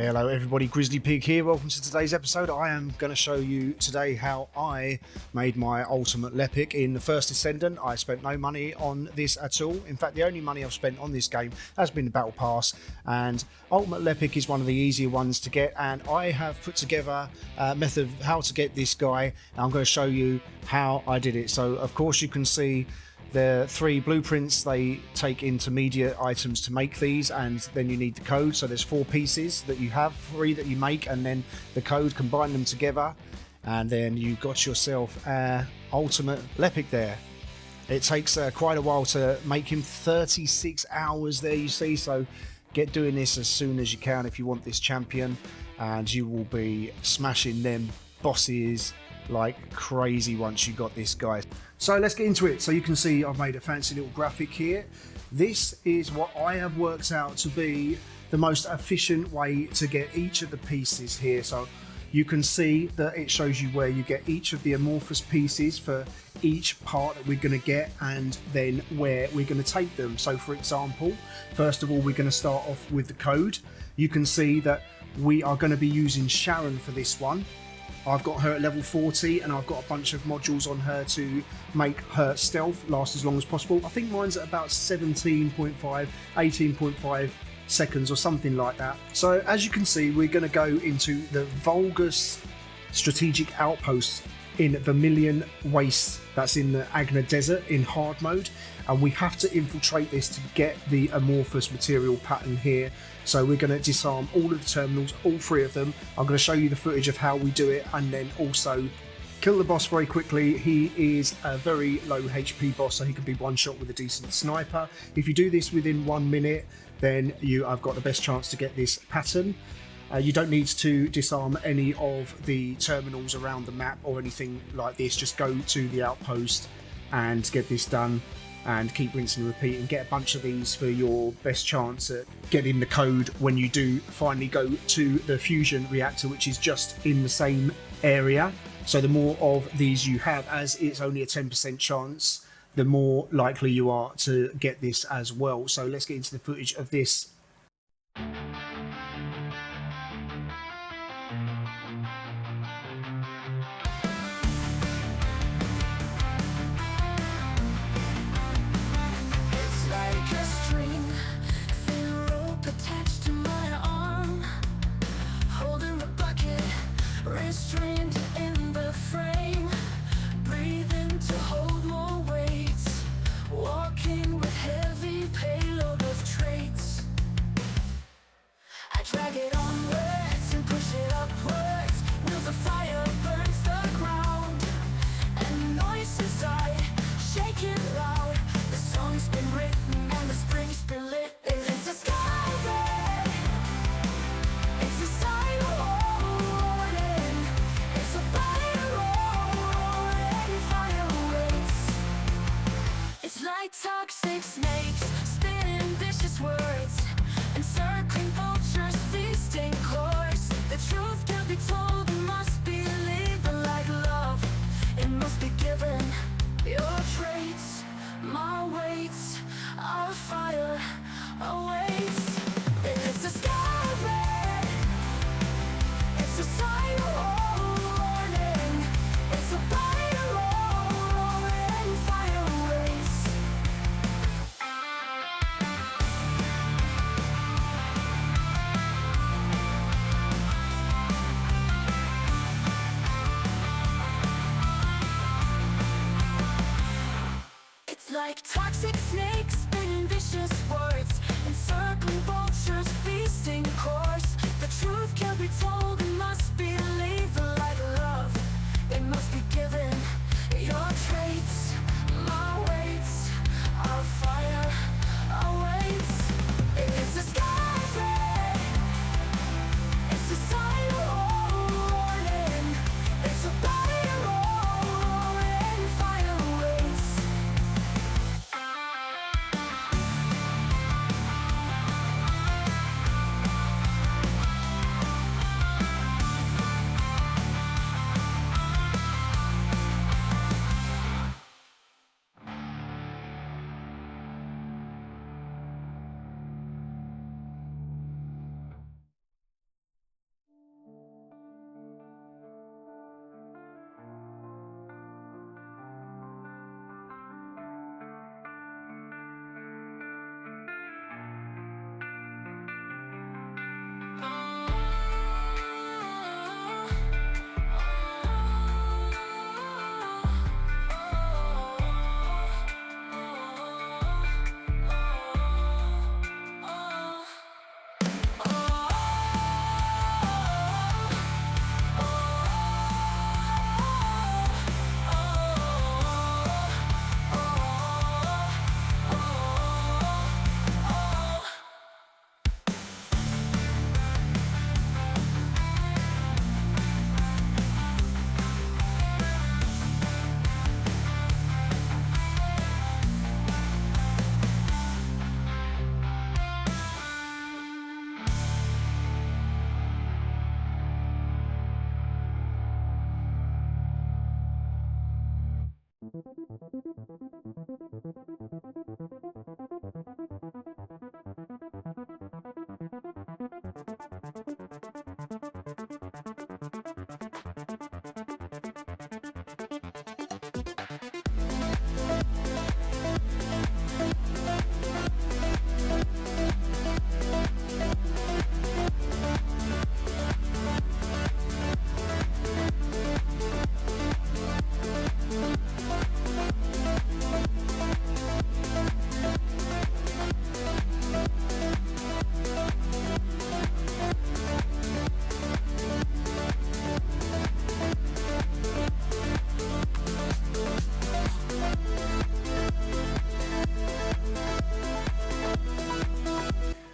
Hello everybody, Grizzly Pig here. Welcome to today's episode. I am going to show you today how I made my ultimate Lepic in the First Descendant. I spent no money on this at all. In fact, the only money I've spent on this game has been the Battle Pass, and Ultimate Lepic is one of the easier ones to get, and I have put together a method of how to get this guy, and I'm going to show you how I did it. So of course you can see the 3 blueprints. They take intermediate items to make these, and then you need the code. So there's 4 pieces that you have, 3 that you make, and then the code, combine them together, and then you got yourself ultimate Lepic there. It takes quite a while to make him, 36 hours there, you see, so get doing this as soon as you can if you want this champion, and you will be smashing them bosses like crazy once you got this guy. So let's get into it. So you can see I've made a fancy little graphic here. This is what I have worked out to be the most efficient way to get each of the pieces here. So you can see that it shows you where you get each of the amorphous pieces for each part that we're going to get, and then where we're going to take them. So for example, first of all, we're going to start off with the code. You can see that we are going to be using Sharon for this one. I've got her at level 40, and I've got a bunch of modules on her to make her stealth last as long as possible. I think mine's at about 17.5, 18.5 seconds or something like that. So as you can see, we're going to go into the Vulgus strategic outpost in Vermilion Waste. That's in the Agna Desert in hard mode, and we have to infiltrate this to get the amorphous material pattern here. So we're going to disarm all of the terminals, all 3 of them. I'm going to show you the footage of how we do it, and then also kill the boss very quickly. He is a very low HP boss, so he can be one shot with a decent sniper. If you do this within 1 minute, then I've got the best chance to get this pattern. You don't need to disarm any of the terminals around the map or anything like this. Just go to the outpost and get this done, and keep rinsing and repeat, and get a bunch of these for your best chance at getting the code when you do finally go to the fusion reactor, which is just in the same area. So the more of these you have, as it's only a 10% chance, the more likely you are to get this as well. So let's get into the footage of this. Restrained in the frame, breathing to hold more weights, walking with heavy payload of traits.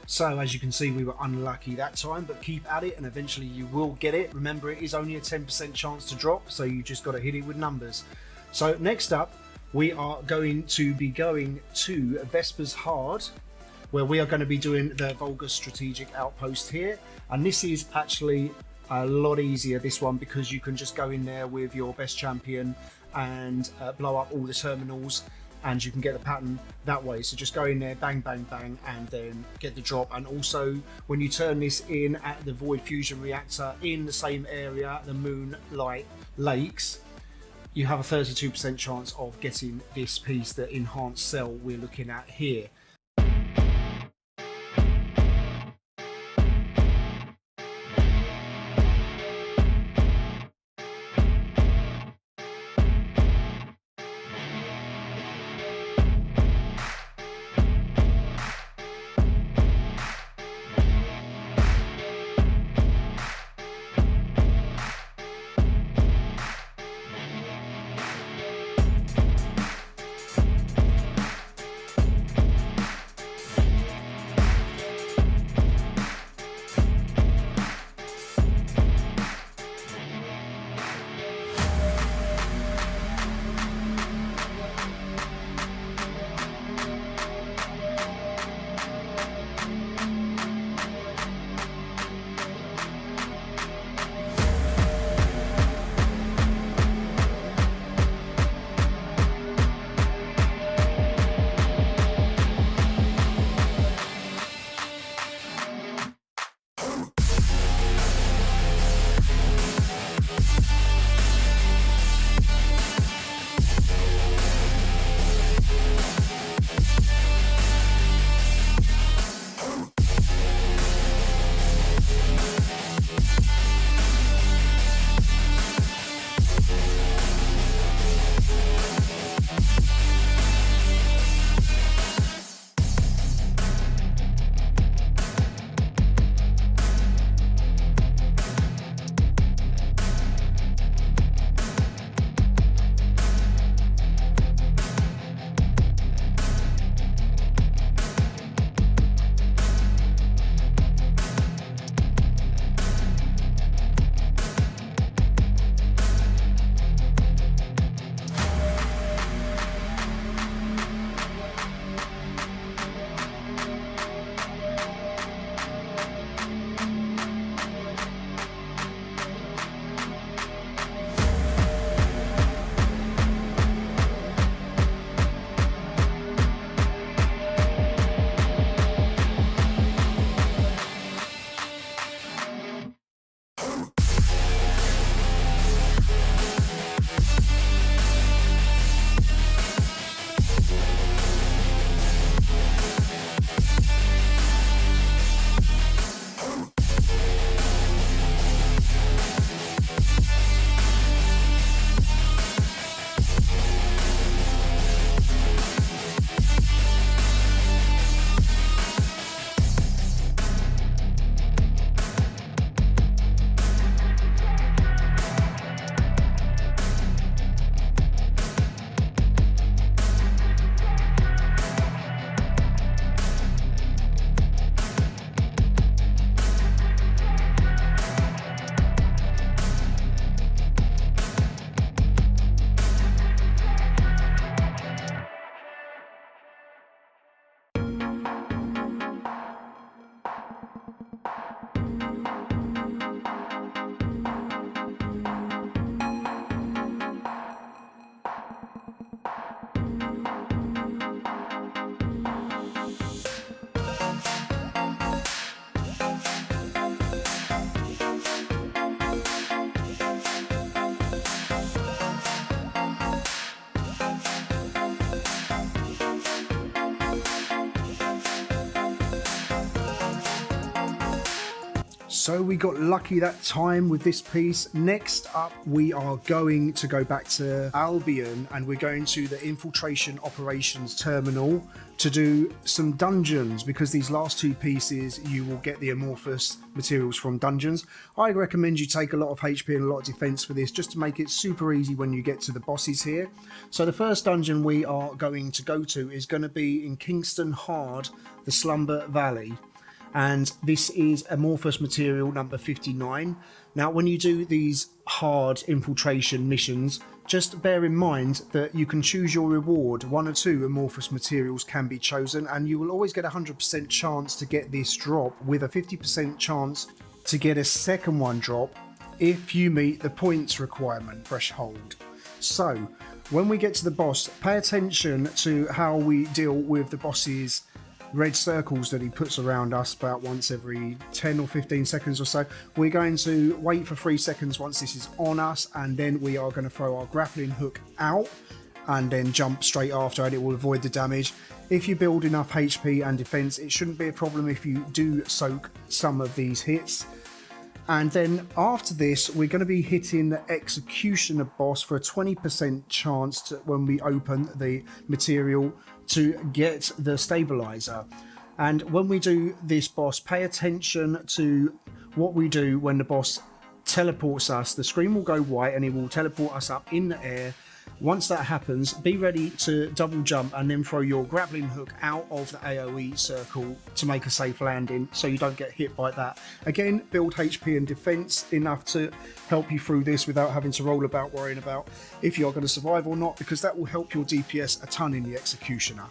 So as you can see, we were unlucky that time, but keep at it and eventually you will get it. Remember, it is only a 10% chance to drop, so you just got to hit it with numbers. So next up, we are going to be going to Vespers Hard, where we are going to be doing the Vulgar Strategic Outpost here. And this is actually a lot easier, this one, because you can just go in there with your best champion and blow up all the terminals, and you can get the pattern that way. So just go in there, bang, bang, bang, and then get the drop. And also, when you turn this in at the Void Fusion Reactor in the same area, the Moonlight Lakes, you have a 32% chance of getting this piece, the enhanced cell we're looking at here. So we got lucky that time with this piece. Next up, we are going to go back to Albion and we're going to the Infiltration Operations Terminal to do some dungeons, because these last two pieces you will get the amorphous materials from dungeons. I recommend you take a lot of HP and a lot of defense for this, just to make it super easy when you get to the bosses here. So the first dungeon we are going to go to is going to be in Kingston Hard, the Slumber Valley. And this is amorphous material number 59. Now, when you do these hard infiltration missions, just bear in mind that you can choose your reward. 1 or 2 amorphous materials can be chosen, and you will always get a 100% chance to get this drop, with a 50% chance to get a second one drop if you meet the points requirement threshold. So, when we get to the boss, pay attention to how we deal with the boss's red circles that he puts around us about once every 10 or 15 seconds or so. We're going to wait for 3 seconds once this is on us, and then we are going to throw our grappling hook out and then jump straight after, and it will avoid the damage. If you build enough HP and defense, it shouldn't be a problem if you do soak some of these hits. And then after this, we're going to be hitting the Executioner boss for a 20% chance to, when we open the material, to get the stabilizer. And when we do this boss, pay attention to what we do when the boss teleports us. The screen will go white and it will teleport us up in the air. Once that happens, be ready to double jump and then throw your grappling hook out of the AoE circle to make a safe landing so you don't get hit by that. Again, build HP and defense enough to help you through this without having to roll about worrying about if you're going to survive or not, because that will help your DPS a ton in the Executioner.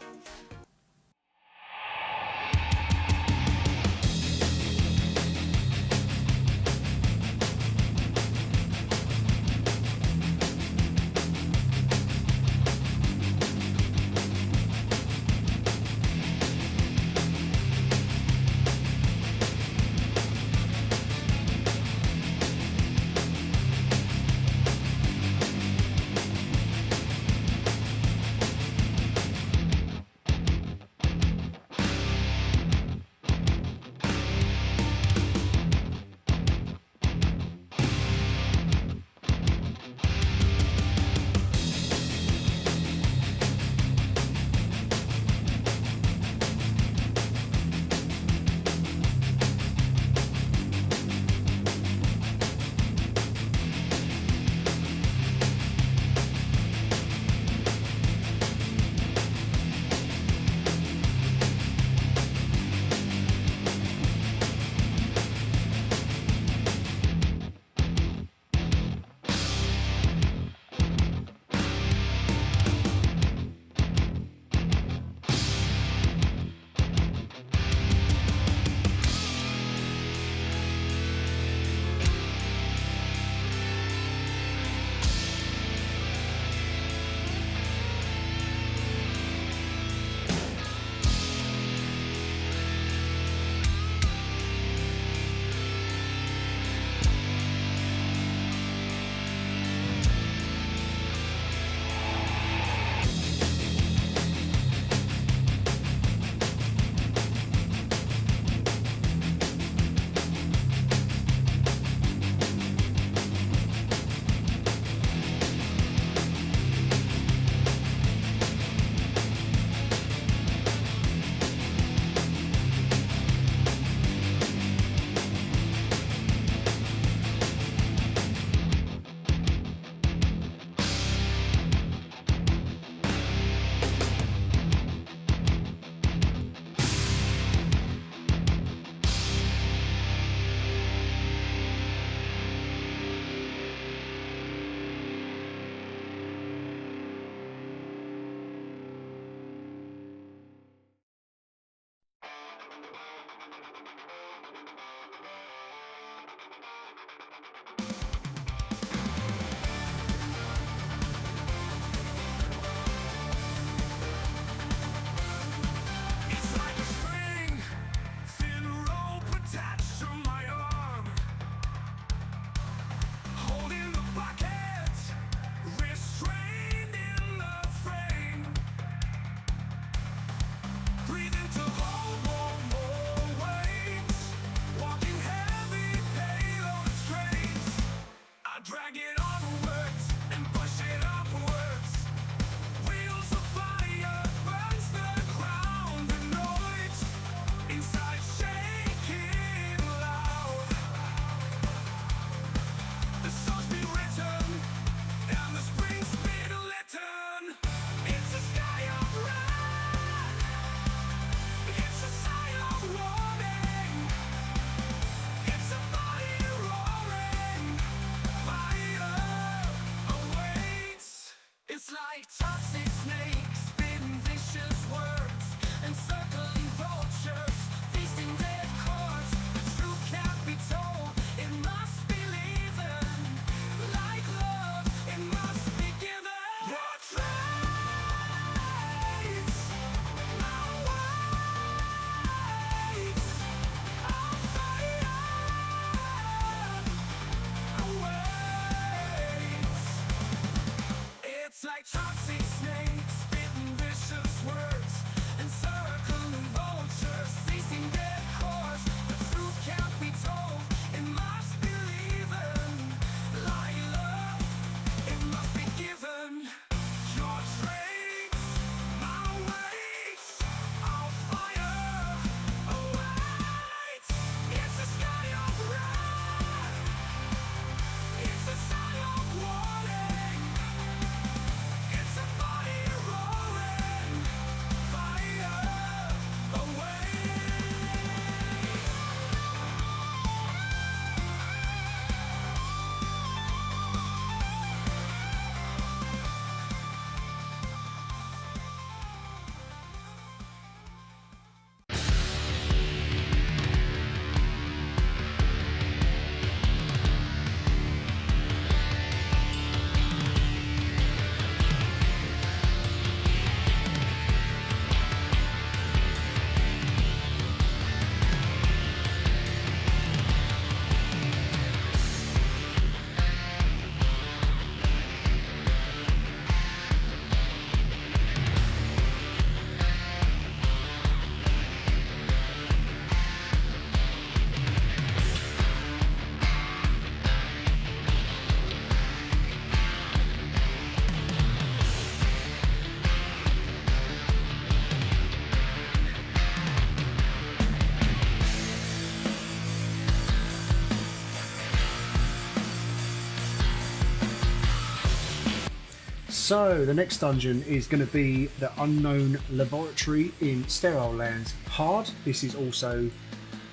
So the next dungeon is going to be the Unknown Laboratory in Sterile Lands Hard. This is also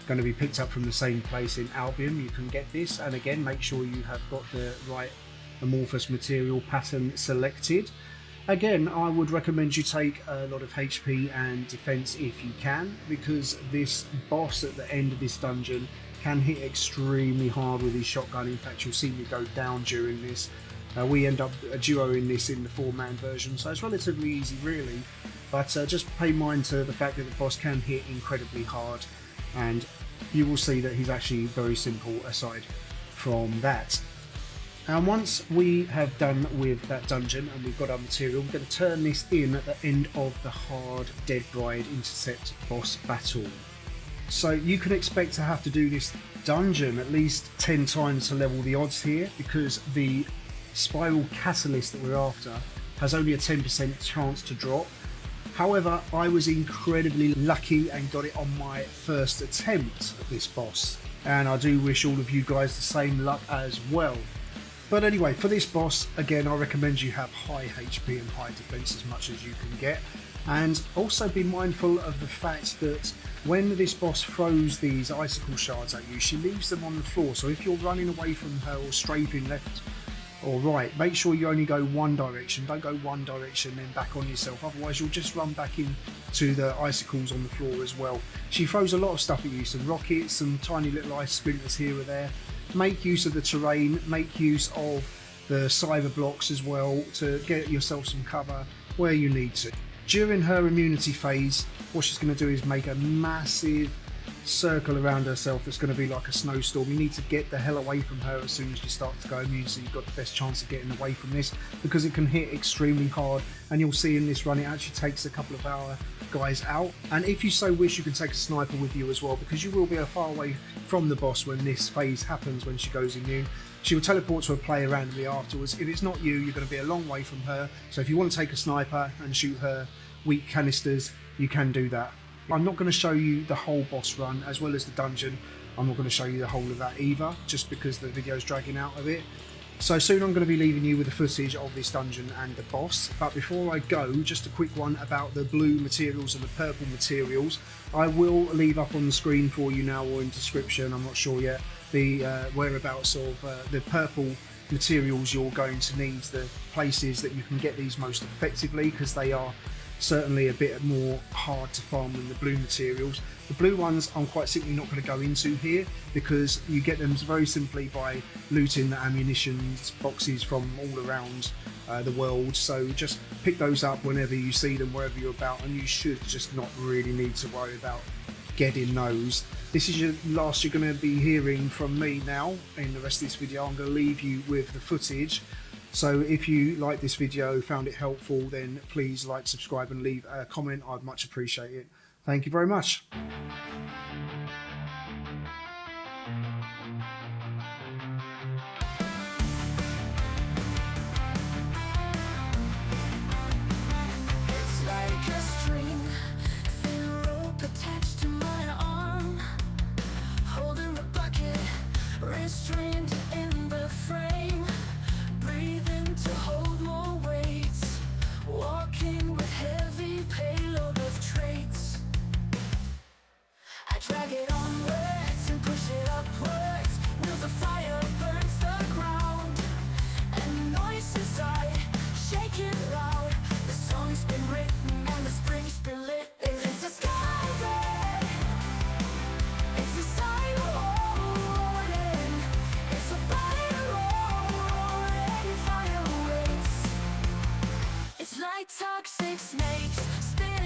going to be picked up from the same place in Albion. You can get this, and again, make sure you have got the right amorphous material pattern selected. Again, I would recommend you take a lot of HP and defense if you can, because this boss at the end of this dungeon can hit extremely hard with his shotgun. In fact, you'll see me go down during this. We end up duoing this in the 4-man version, so it's relatively easy really, but just pay mind to the fact that the boss can hit incredibly hard, and you will see that he's actually very simple aside from that. And once we have done with that dungeon and we've got our material, we're going to turn this in at the end of the hard Dead Bride Intercept boss battle. So you can expect to have to do this dungeon at least 10 times to level the odds here, because the Spiral Catalyst that we're after has only a 10% chance to drop. However, I was incredibly lucky and got it on my first attempt at this boss, and I do wish all of you guys the same luck as well. But anyway, for this boss, again, I recommend you have high HP and high defense as much as you can get, and also be mindful of the fact that when this boss throws these icicle shards at you, she leaves them on the floor. So if you're running away from her or strafing left or right, make sure you only go one direction. Don't go one direction then back on yourself, otherwise you'll just run back into the icicles on the floor as well. She throws a lot of stuff at you, some rockets, some tiny little ice splinters here or there. Make use of the terrain, make use of the cyber blocks as well to get yourself some cover where you need to. During her immunity phase, what she's going to do is make a massive circle around herself that's going to be like a snowstorm. You need to get the hell away from her as soon as you start to go immune, so you've got the best chance of getting away from this, because it can hit extremely hard, and you'll see in this run it actually takes a couple of our guys out. And if you so wish, you can take a sniper with you as well, because you will be far away from the boss when this phase happens. When she goes immune, she will teleport to a player randomly afterwards. If it's not you, you're going to be a long way from her, so if you want to take a sniper and shoot her weak canisters, you can do that. I'm not going to show you the whole boss run as well as the dungeon. I'm not going to show you the whole of that either, just because the video's dragging out a bit. So soon I'm going to be leaving you with the footage of this dungeon and the boss. But before I go, just a quick one about the blue materials and the purple materials. I will leave up on the screen for you now, or in description, I'm not sure yet, the whereabouts of the purple materials you're going to need, the places that you can get these most effectively, because they are certainly a bit more hard to farm than the blue materials. The blue ones I'm quite simply not going to go into here, because you get them very simply by looting the ammunition boxes from all around the world. So just pick those up whenever you see them, wherever you're about, and you should just not really need to worry about getting those. This is your last you're going to be hearing from me now. In the rest of this video, I'm going to leave you with the footage. So if you like this video, found it helpful, then please like, subscribe and leave a comment. I'd much appreciate it. Thank you very much. It's like a string, thin rope attached to my arm, holding a bucket, restrained in the frame, breathing to hold more weights, walking with heavy payload of traits. I drag it onwards and push it upwards, wheels of fire burns the ground, and noises I shake it loud. The song's been written and the spring's been lit. It's a sky red, it's a sign of warning, it's a fire roaring, fire waits. It's like toxic snakes, spin